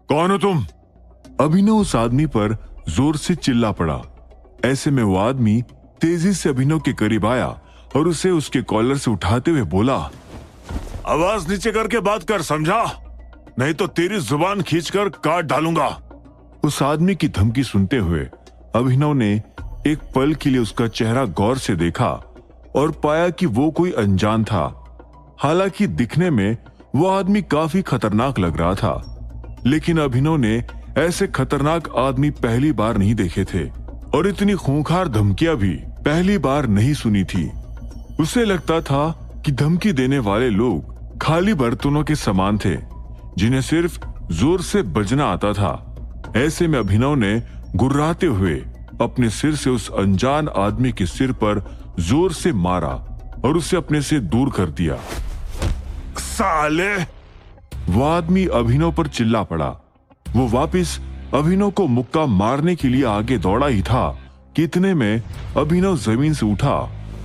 कौन हो तुम? अभिनव उस आदमी पर जोर से चिल्ला पड़ा। ऐसे में वो आदमी तेजी से अभिनव के करीब आया और उसे उसके कॉलर से उठाते हुए बोला, आवाज नीचे करके बात कर, समझा? नहीं तो तेरी जुबान खींचकर काट डालूंगा। उस आदमी की धमकी सुनते हुए अभिनव ने एक पल के लिए उसका चेहरा गौर से देखा और पाया कि वो कोई अनजान था। हालांकि दिखने में वो आदमी काफी खतरनाक लग रहा था, लेकिन अभिनव ने ऐसे खतरनाक आदमी पहली बार नहीं देखे थे और इतनी खूंखार धमकियां भी पहली बार नहीं सुनी थी। उसे लगता था कि धमकी देने वाले लोग खाली बर्तनों के समान थे, जिन्हें सिर्फ जोर से बजना आता था। ऐसे में अभिनव ने गुर्राते हुए अपने सिर से उस अनजान आदमी के सिर पर जोर से मारा और उसे अपने से दूर कर दिया। साले! वो आदमी अभिनव पर चिल्ला पड़ा। वो वापस अभिनव को मुक्का मारने के लिए आगे दौड़ा ही था कि इतने में अभिनव जमीन से उठा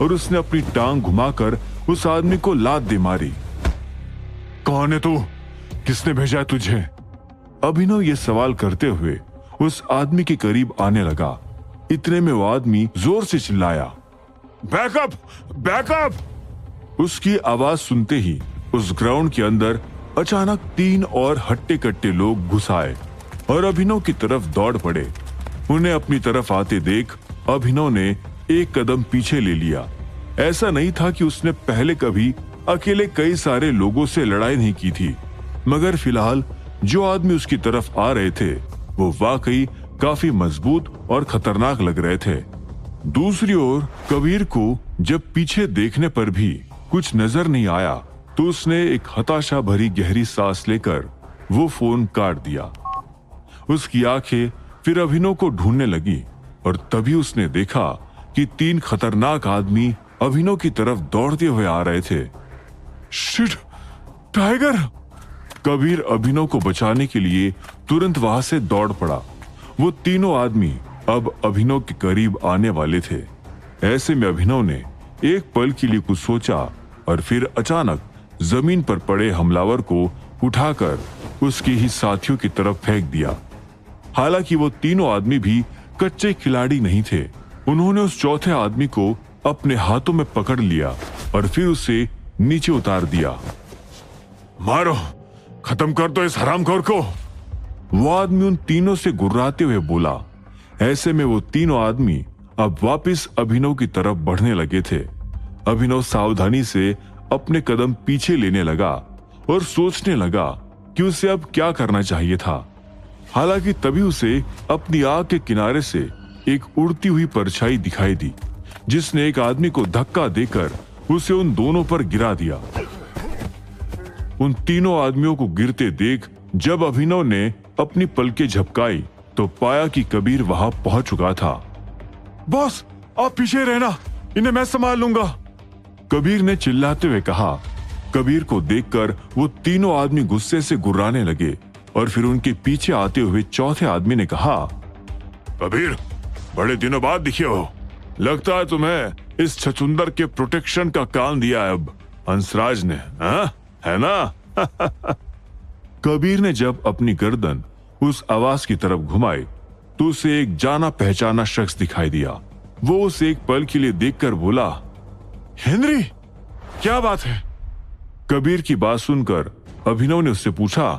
और उसने अपनी टांग घुमाकर उस आदमी को लात दे मारी। कौन है तू? किसने भेजा है तुझे? अभिनव ये सवाल करते हुए उस आदमी के करीब आने लगा। इतने में वो आदमी जोर से चिल्लाया, बैकअप! बैकअप! उसकी आवाज सुनते ही उस ग्राउंड के अंदर अचानक 3 और हट्टे कट्टे लोग घुस आए और अभिनव की तरफ दौड़ पड़े। उन्हें अपनी तरफ आते देख अभिनव ने एक कदम पीछे ले लिया। ऐसा नहीं था कि उसने पहले कभी अकेले कई सारे लोगों से लड़ाई नहीं की थी, मगर फिलहाल जो आदमी उसकी तरफ आ रहे थे वो वाकई काफी मजबूत और खतरनाक लग रहे थे। दूसरी ओर कबीर को जब पीछे देखने पर भी कुछ नजर नहीं आया तो उसने एक हताशा भरी गहरी सांस लेकर वो फोन काट दिया। उसकी आंखें फिर अभिनव को ढूंढने लगी और तभी उसने देखा कि 3 खतरनाक आदमी अभिनव की तरफ दौड़ते हुए आ रहे थे। शिट! टाइगर! कबीर अभिनव को बचाने के लिए तुरंत वहां से दौड़ पड़ा। वो तीनों आदमी अब अभिनव के करीब आने वाले थे। ऐसे में अभिनव ने एक पल के लिए कुछ सोचा और फिर अचानक जमीन पर पड़े हमलावर को उठाकर उसके ही साथियों की तरफ फेंक दिया। हालांकि वो तीनों आदमी भी कच्चे खिलाड़ी नहीं थे। उन्होंने उस चौथे आदमी को अपने हाथों में पकड़ लिया और फिर उसे नीचे उतार दिया। मारो! खत्म कर दो इस हरामखोर को! वो आदमी उन तीनों से गुर्राते हुए बोला। ऐसे में वो तीनों आदमी अब वापस अभिनव की तरफ बढ़ने लगे थे। अभिनव सावधानी से अपने कदम पीछे लेने लगा और सोचने लगा कि उसे अब क्या करना चाहिए था। हालांकि तभी उसे अपनी आंख के किनारे से एक उड़ती हुई परछाई दिखाई दी, जिसने एक आदमी को धक्का देकर उसे उन दोनों पर गिरा दिया। उन तीनों आदमियों को गिरते देख जब अभिनव ने अपनी पलकें झपकाई तो पाया कि कबीर वहां पहुंच चुका था। बॉस, आप पीछे रहना, इन्हें मैं संभाल लूंगा, कबीर ने चिल्लाते हुए कहा। कबीर को देखकर वो तीनों आदमी गुस्से से गुर्राने लगे और फिर उनके पीछे आते हुए चौथे आदमी ने कहा, कबीर, बड़े दिनों बाद दिखे हो। लगता है तुम्हें इस छछुंदर के प्रोटेक्शन का काम दिया है अब हंसराज ने, है ना? कबीर ने जब अपनी गर्दन उस आवाज की तरफ घुमाई तो उसे एक जाना पहचाना शख्स दिखाई दिया। वो उसे एक पल के लिए देखकर बोला, हेनरी, क्या बात है? कबीर की बात सुनकर अभिनव ने उससे पूछा,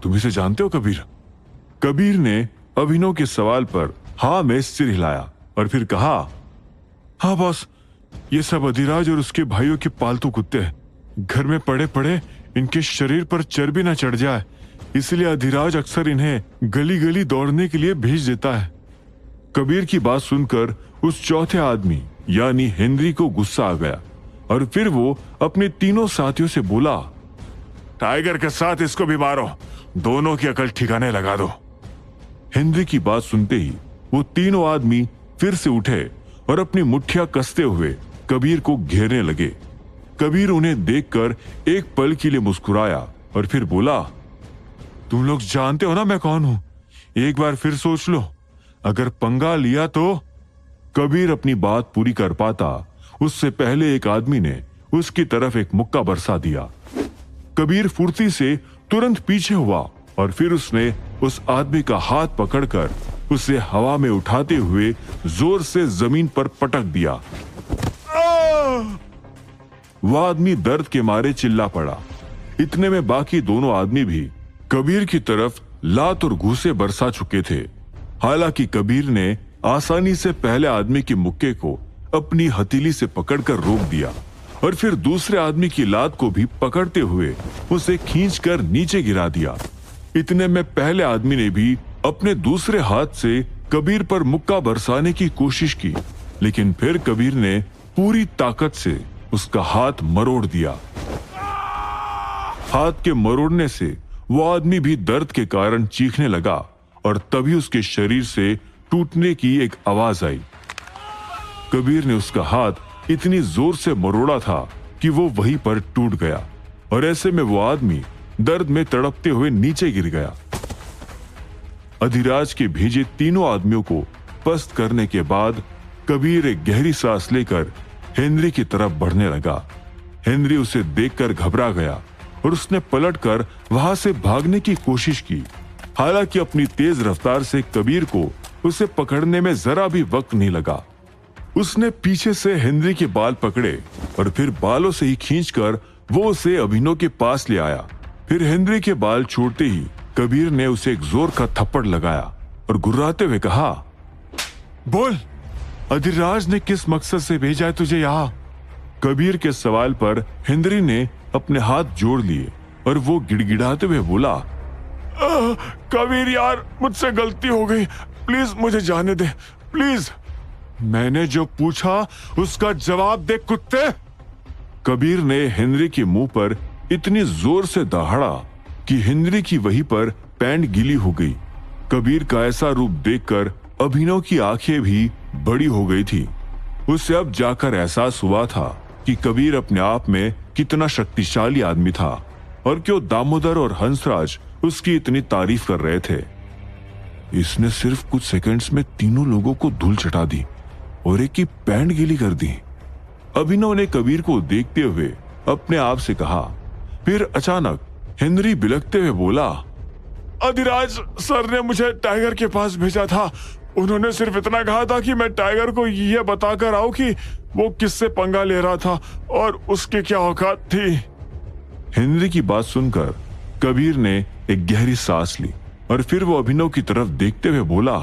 तुम इसे जानते हो कबीर? कबीर ने अभिनव के सवाल पर हाँ में सिर हिलाया और फिर कहा, हाँ बॉस, ये सब अधिराज और उसके भाइयों के पालतू कुत्ते हैं। घर में पड़े पड़े इनके शरीर पर चर्बी न चढ़ जाए, इसलिए अधिराज अक्सर इन्हें गली गली दौड़ने के लिए भेज देता है। कबीर की बात सुनकर उस चौथे आदमी यानी हेनरी को गुस्सा आ गया और फिर वो अपने तीनों साथियों से बोला, टाइगर के साथ इसको भी मारो, दोनों की अकल ठिकाने लगा दो। हेनरी की बात सुनते ही वो तीनों आदमी फिर से उठे और अपनी मुट्ठियां कसते हुए कबीर को घेरने लगे। कबीर उन्हें देखकर एक पल के लिए मुस्कुराया और फिर बोला, तुम लोग जानते हो ना मैं कौन हूं, एक बार फिर सोच लो, अगर पंगा लिया तो। कबीर अपनी बात पूरी कर पाता उससे पहले एक आदमी ने उसकी तरफ एक मुक्का बरसा दिया। कबीर फुर्ती से तुरंत पीछे हुआ और फिर उसने उस आदमी का हाथ पकड़कर उसे हवा में उठाते हुए जोर से जमीन पर पटक दिया। वह आदमी दर्द के मारे चिल्ला पड़ा। इतने में बाकी दोनों आदमी भी कबीर की तरफ लात और घूंसे बरसा चुके थे। हालांकि कबीर ने आसानी से पहले आदमी के मुक्के को अपनी हथेली से पकड़कर रोक दिया और फिर दूसरे आदमी की लात को भी पकड़ते हुए उसे खींचकर नीचे गिरा दिया। इतने में पहले आदमी ने भी अपने दूसरे हाथ से कबीर पर मुक्का बरसाने की कोशिश की, लेकिन फिर कबीर ने पूरी ताकत से उसका हाथ मरोड़ दिया। हाथ के मरोड़ने से वो आदमी भी दर्द के कारण चीखने लगा और तभी उसके शरीर से टूटने की एक आवाज आई। कबीर ने उसका हाथ इतनी जोर से मरोड़ा था कि वो वहीं पर टूट गया और ऐसे में वो आदमी दर्द में तड़पते हुए नीचे गिर गया। अधिराज के भेजे तीनों आदमियों को पस्त करने के बाद कबीर एक गहरी सांस लेकर हेनरी की तरफ बढ़ने लगा। हेनरी उसे देखकर घबरा गया और उसने पलटकर वहां से भागने की कोशिश की। हालांकि अपनी तेज रफ्तार से कबीर को उसे पकड़ने में जरा भी वक्त नहीं लगा। उसने पीछे से हेनरी के बाल पकड़े और फिर बालों से ही खींचकर वो उसे अभिनव के पास ले आया। फिर हेनरी के बाल छोड़ते ही कबीर ने उसे एक जोर का थप्पड़ लगाया और गुर्राते हुए कहा, बोल, अधिराज ने किस मकसद से भेजा है तुझे यहाँ? कबीर के सवाल पर हेनरी ने अपने हाथ जोड़ लिए और वो गिड़गिड़ाते हुए बोला, कबीर यार, मुझसे गलती हो गई, प्लीज मुझे जाने दे, प्लीज। मैंने जो पूछा उसका जवाब दे कुत्ते। कबीर ने हेनरी के मुंह पर इतनी जोर से दहाड़ा कि हेनरी की वहीं पर पैंट गीली हो गई। कबीर का ऐसा रूप देखकर अभिनव की आंखें भी बड़ी हो गई थी। उसे अब जाकर एहसास हुआ था कि कबीर अपने आप में कितना शक्तिशाली आदमी था और क्यों दामोदर और हंसराज उसकी इतनी तारीफ कर रहे थे। इसने सिर्फ कुछ सेकंड्स में तीनों लोगों को धूल चटा दी और एक की पैंट गीली कर दी। अभिनव ने कबीर को देखते हुए अपने आप से कहा। फिर अचानक हेनरी बिलखते हुए बोला, अधिराज सर ने मुझे टाइगर के पास भेजा था। उन्होंने सिर्फ इतना कहा था कि मैं टाइगर को यह बताकर आऊं कि वो किससे पंगा ले रहा था और उसकी क्या औकात थी। हेनरी की बात सुनकर कबीर ने एक गहरी सांस ली और फिर वो अभिनव की तरफ देखते हुए बोला,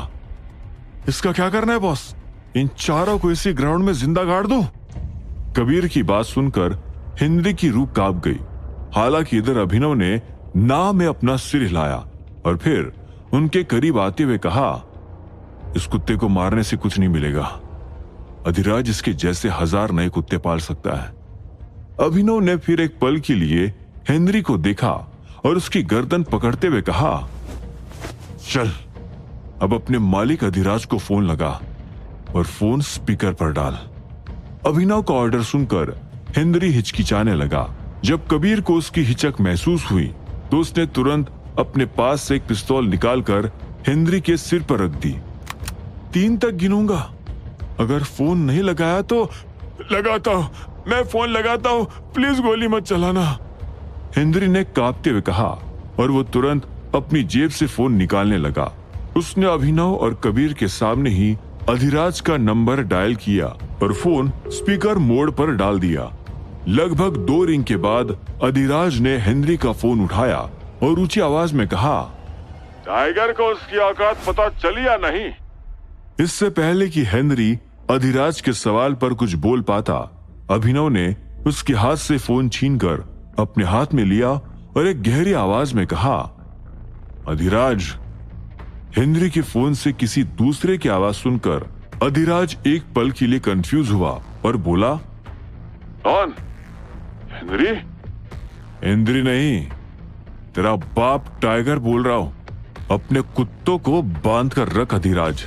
इसका क्या करना है बॉस? इन चारों को इसी ग्राउंड में जिंदा गाड़ दो। कबीर की बात सुनकर हेनरी की रूह कांप गई। हालांकि इधर अभिनव ने ना में अपना सिर हिलाया और फिर उनके करीब आते हुए कहा, इस कुत्ते को मारने से कुछ नहीं मिलेगा। अधिराज इसके जैसे 1000 नए कुत्ते पाल सकता है। अभिनव ने फिर एक पल के लिए हेनरी को देखा और उसकी गर्दन पकड़ते हुए कहा, चल अब अपने मालिक अधिराज को फोन लगा और फोन स्पीकर पर डाल। अभिनव का ऑर्डर सुनकर हेनरी हिचकिचाने लगा। जब कबीर को उसकी हिचक महसूस हुई तो उसने तुरंत अपने पास से एक पिस्तौल निकालकर हेनरी के सिर पर रख दी। 3 तक गिनूंगा, अगर फोन नहीं लगाया तो लगाता हूं, मैं फोन लगाता हूं, प्लीज गोली मत चलाना। हेनरी ने कांपते हुए कहा और वो तुरंत अपनी जेब से फोन निकालने लगा। उसने अभिनव और कबीर के सामने ही अधिराज का नंबर डायल किया और फोन स्पीकर मोड पर डाल दिया। लगभग 2 रिंग के बाद अधिराज ने हेनरी का फोन उठाया और ऊंची आवाज में कहा, टाइगर को उसकी औकात पता चली या नहीं? इससे पहले कि हेनरी अधिराज के सवाल पर कुछ बोल पाता, अभिनव ने उसके हाथ से फोन छीनकर अपने हाथ में लिया और एक गहरी आवाज में कहा, अधिराज। हेनरी के फोन से किसी दूसरे की आवाज सुनकर अधिराज एक पल के लिए कंफ्यूज हुआ और बोला, कौन? हेनरी? हेनरी नहीं, तेरा बाप टाइगर बोल रहा हूं। अपने कुत्तों को बांध कर रख अधिराज,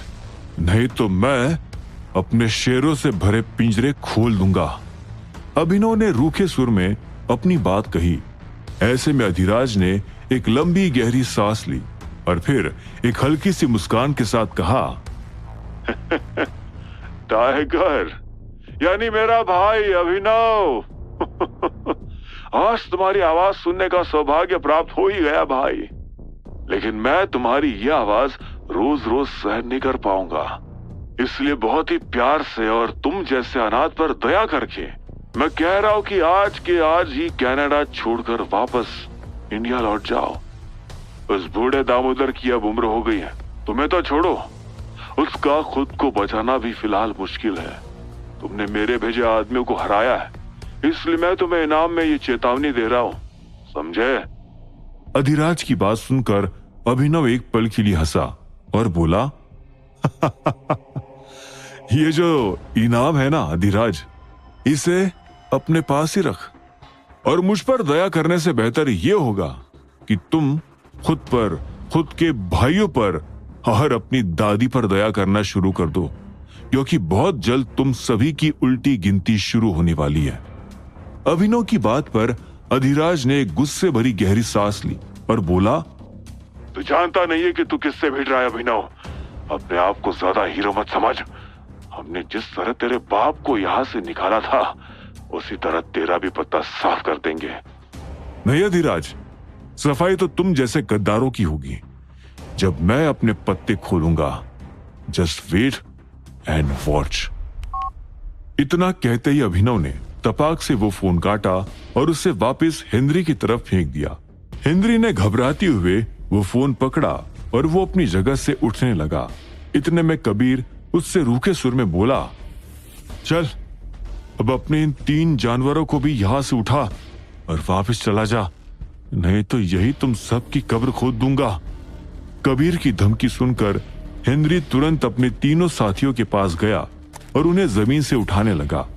नहीं तो मैं अपने शेरों से भरे पिंजरे खोल दूंगा। अभिनव ने रूखे सुर में अपनी बात कही। ऐसे में अधिराज ने एक लंबी गहरी सांस ली और फिर एक हल्की सी मुस्कान के साथ कहा, टाइगर यानी मेरा भाई अभिनव। आज तुम्हारी आवाज सुनने का सौभाग्य प्राप्त हो ही गया भाई। लेकिन मैं तुम्हारी ये आवाज रोज रोज सहन नहीं कर पाऊंगा। इसलिए बहुत ही प्यार से और तुम जैसे अनाथ पर दया करके मैं कह रहा हूं कि आज के आज ही कनाडा छोड़कर वापस इंडिया लौट जाओ। उस बूढ़े दामोदर की अब उम्र हो गई है, तुम्हें तो छोड़ो, उसका खुद को बचाना भी फिलहाल मुश्किल है। तुमने मेरे भेजे आदमियों को हराया है, इसलिए मैं तुम्हें इनाम में ये चेतावनी दे रहा हूं, समझे? अधिराज की बात सुनकर अभिनव एक पल के लिए हंसा और बोला, ये जो इनाम है ना अधिराज, इसे अपने पास ही रख और मुझ पर दया करने से बेहतर ये होगा कि तुम खुद पर, खुद के भाइयों पर और अपनी दादी पर दया करना शुरू कर दो, क्योंकि बहुत जल्द तुम सभी की उल्टी गिनती शुरू होने वाली है। अभिनव की बात पर अधिराज ने गुस्से भरी गहरी सांस ली और बोला, तू जानता नहीं है कि तू किससे भिड़ रहा है अभिनव। अपने आप को ज्यादा हीरो मत समझ। हमने जिस तरह तेरे बाप को यहां से निकाला था, उसी तरह तेरा भी पत्ता साफ कर देंगे। नहीं अधिराज, सफाई तो तुम जैसे गद्दारों की होगी। जब मैं अपने पत्ते खोलूंगा, जस्ट वेट एंड वॉच। इतना कहते ही अभिनव ने तपाक से वो फोन काटा और उसे वापस हेनरी की तरफ फेंक दिया। हेनरी ने घबराते हुए वो फोन पकड़ा और वो अपनी जगह से उठने लगा। इतने में कबीर उससे रूखे सुर में बोला, चल अब अपने इन 3 जानवरों को भी यहां से उठा और वापस चला जा, नहीं तो यही तुम सबकी कब्र खोद दूंगा। कबीर की धमकी सुनकर हेनरी तुरंत अपने तीनों साथियों के पास गया और उन्हें जमीन से उठाने लगा।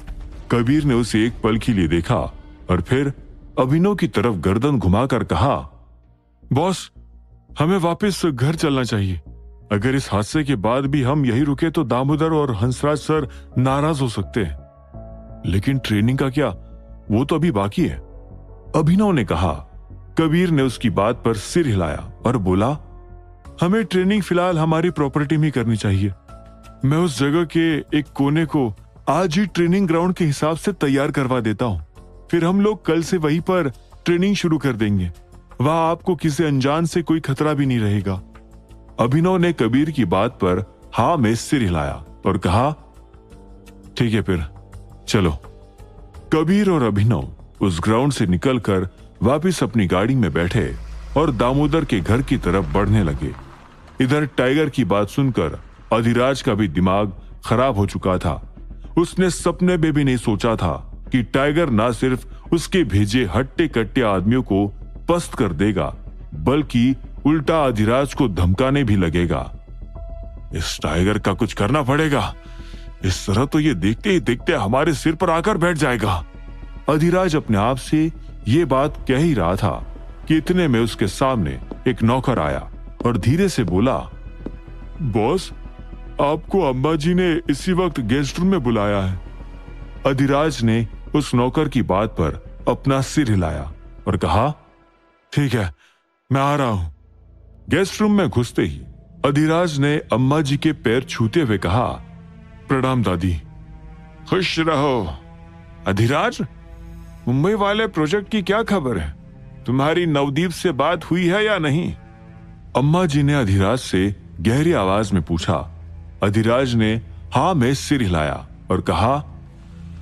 कबीर ने उसे एक पल के लिए देखा और फिर अभिनव की तरफ गर्दन घुमाकर कहा, बॉस, हमें वापस घर चलना चाहिए। अगर इस हादसे के बाद भी हम यही रुके तो दामोदर और हंसराज सर नाराज हो सकते हैं। लेकिन ट्रेनिंग का क्या, वो तो अभी बाकी है। अभिनव ने कहा। कबीर ने उसकी बात पर सिर हिलाया और बोला, हमें ट्रेनिंग फिलहाल हमारी प्रॉपर्टी में करनी चाहिए। मैं उस जगह के एक कोने को आज ही ट्रेनिंग ग्राउंड के हिसाब से तैयार करवा देता हूं, फिर हम लोग कल से वहीं पर ट्रेनिंग शुरू कर देंगे। वहां आपको किसी अनजान से कोई खतरा भी नहीं रहेगा। अभिनव ने कबीर की बात पर हाँ में सिर हिलाया और कहा, ठीक है फिर चलो। कबीर और अभिनव उस ग्राउंड से निकलकर वापस अपनी गाड़ी में बैठे और दामोदर के घर की तरफ बढ़ने लगे। इधर टाइगर की बात सुनकर अधिराज का भी दिमाग खराब हो चुका था। उसने सपने में भी नहीं सोचा था कि टाइगर ना सिर्फ उसके भेजे हट्टे कट्टे आदमियों को पस्त कर देगा, बल्कि उल्टा अधिराज को धमकाने भी लगेगा। इस टाइगर का कुछ करना पड़ेगा, इस तरह तो ये देखते ही देखते हमारे सिर पर आकर बैठ जाएगा। अधिराज अपने आप से ये बात कह ही रहा था कि इतने में उसके सामने एक नौकर आया और धीरे से बोला, बॉस, आपको अम्मा जी ने इसी वक्त गेस्ट रूम में बुलाया है। अधिराज ने उस नौकर की बात पर अपना सिर हिलाया और कहा, ठीक है, मैं आ रहा हूं। गेस्ट रूम में घुसते ही अधिराज ने अम्मा जी के पैर छूते हुए कहा, प्रणाम दादी। खुश रहो। अधिराज, मुंबई वाले प्रोजेक्ट की क्या खबर है? तुम्हारी नवदीप से बात हुई है या नहीं? अम्मा जी ने अधिराज से गहरी आवाज में पूछा। अधिराज ने हाँ में सिर हिलाया और कहा,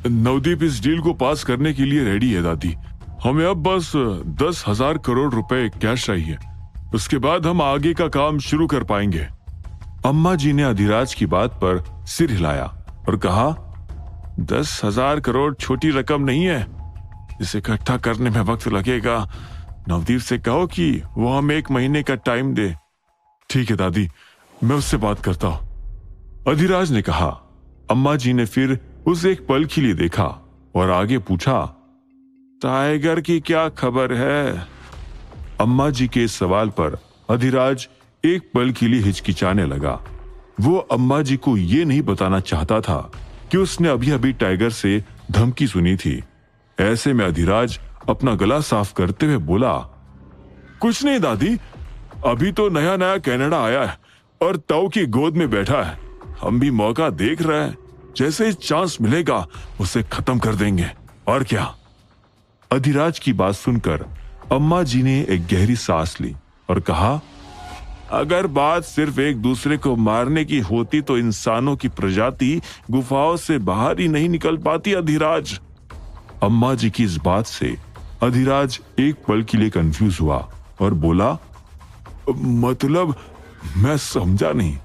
नवदीप इस डील को पास करने के लिए रेडी है दादी। हमें अब बस 10,000 करोड़ रुपए कैश चाहिए, उसके बाद हम आगे का काम शुरू कर पाएंगे। अम्मा जी ने अधिराज की बात पर सिर हिलाया और कहा, 10,000 करोड़ छोटी रकम नहीं है, इसे इकट्ठा करने में वक्त लगेगा। नवदीप से कहो कि वो हमें 1 महीने का टाइम दे। ठीक है दादी, मैं उससे बात करता हूं, अधिराज ने कहा। अम्मा जी ने फिर उसे एक पल के लिए देखा और आगे पूछा, टाइगर की क्या खबर है? अम्मा जी के इस सवाल पर अधिराज एक पल के लिए हिचकिचाने लगा। वो अम्मा जी को ये नहीं बताना चाहता था कि उसने अभी अभी टाइगर से धमकी सुनी थी। ऐसे में अधिराज अपना गला साफ करते हुए बोला, कुछ नहीं दादी, अभी तो नया नया कनाडा आया है और ताऊ की गोद में बैठा है। हम भी मौका देख रहे हैं, जैसे ही चांस मिलेगा उसे खत्म कर देंगे, और क्या। अधिराज की बात सुनकर अम्मा जी ने एक गहरी सांस ली और कहा, अगर बात सिर्फ एक दूसरे को मारने की होती तो इंसानों की प्रजाति गुफाओं से बाहर ही नहीं निकल पाती अधिराज। अम्मा जी की इस बात से अधिराज एक पल के लिए कंफ्यूज हुआ और बोला, मतलब मैं समझा नहीं।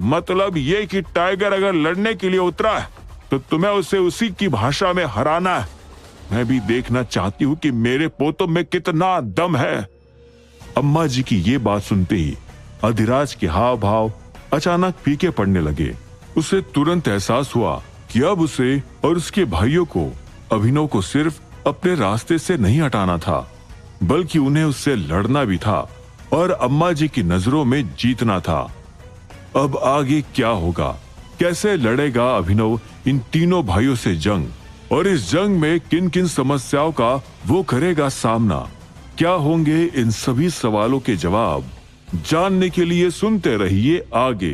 मतलब ये कि टाइगर अगर लड़ने के लिए उतरा है तो तुम्हें उसे उसी की भाषा में हराना है। मैं भी देखना चाहती हूँ कि मेरे पोतों में कितना दम है। अम्मा जी की ये बात सुनते ही अधिराज के हाव भाव अचानक फीके पड़ने लगे। उसे तुरंत एहसास हुआ कि अब उसे और उसके भाइयों को अभिनव को सिर्फ अपने रास्ते से नहीं हटाना था, बल्कि उन्हें उससे लड़ना भी था और अम्मा जी की नजरों में जीतना था। अब आगे क्या होगा, कैसे लड़ेगा अभिनव इन तीनों भाइयों से जंग, और इस जंग में किन किन समस्याओं का वो करेगा सामना, क्या होंगे इन सभी सवालों के जवाब, जानने के लिए सुनते रहिए आगे।